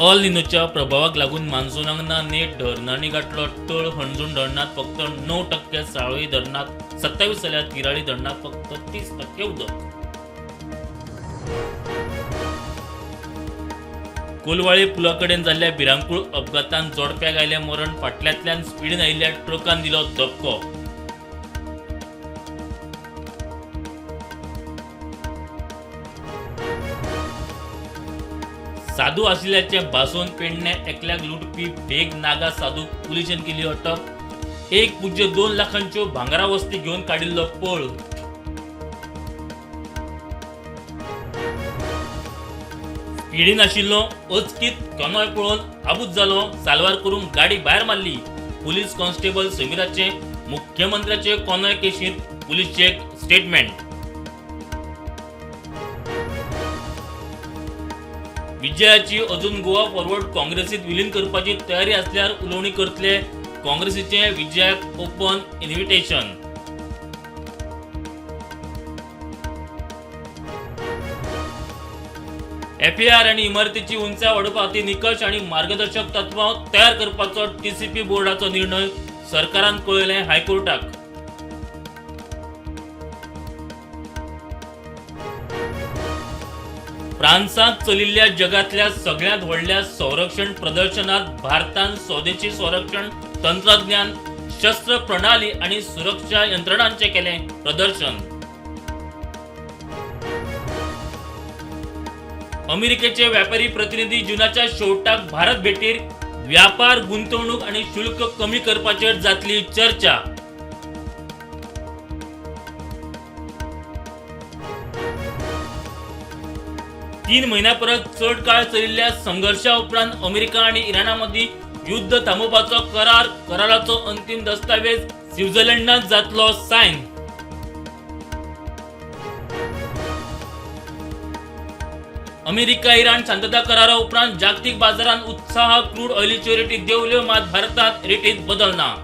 All निनोच्या प्रभावाक लागून मान्सूनाक net धरणांनी गाठलो तळ. हणजूण धरणात फक्त 9%, साळोई धरणात 27 जाल्यार तिराळी धरणात फक्त 30% उदक. कोलवाळे पुलाकडेन जाल्ल्या भिरांकूळ अपघातांत जोडप्याक आयले मरण. फाटल्यांतल्यान स्पीडीन आयिल्ल्या ट्रकान दिलो धक्को. साधू आशिल्ल्याचे भासोन पेडणे एकल्याक लुटपी भेग नागा साधूक पुलिशेन केली अटक. 1.2 लाखांच्यो भांगरा वस्ती घेवन काडिल्लो पळ. स्पीडीन आशिल्लो अचकीत कनॉय पळोवन आबूज जालो. साल्वार करून गाडी भायर मारली. पुलीस कॉन्स्टेबल समीराचे मुख्यमंत्र्याचे कॉनॉय केशीर पुलीसचे स्टेटमेंट. विजयाची अजून गोवा फॉरवर्ड काँग्रेसीत विलीन करपाची तयारी असल्यार उलोवणी करतले. काँग्रेसीचे विजयाक ओपन इन्व्हिटेशन. FAR आणि इमारतीची उंचाय वाडोवपा खातीर निकश आणि मार्गदर्शक तत्वां तयार करपाचो TCP बोर्डाचो निर्णय सरकारान कळयले हायकोर्टाक. फ्रान्सात चलिल्ल्या जगातल्या सगळ्यात व्हडल्या संरक्षण प्रदर्शनात भारतान स्वदेशी संरक्षण तंत्रज्ञान, शस्त्र प्रणाली आणि सुरक्षा यंत्रणांचे केले प्रदर्शन. अमेरिकेचे व्यापारी प्रतिनिधी जुनाच्या शेवटाक भारत भेटीर. व्यापार, गुंतवणूक आणि शुल्क कमी करपाचेर जातली चर्चा. तीन महिन्या परत चड काळ चलिल्ल्या संघर्षा उपरांत अमेरिका आणि इराणा मदीं युद्ध थांबोवपाचो कराराचो अंतिम दस्तावेज स्वित्झर्लंडात जातलो सायन. अमेरिका इराण शांतता करारा उपरांत जागतिक बाजारात उत्साह. क्रूड ऑयलीच्यो रेटी देंवल्यो, मात भारतात रेटीत बदल ना.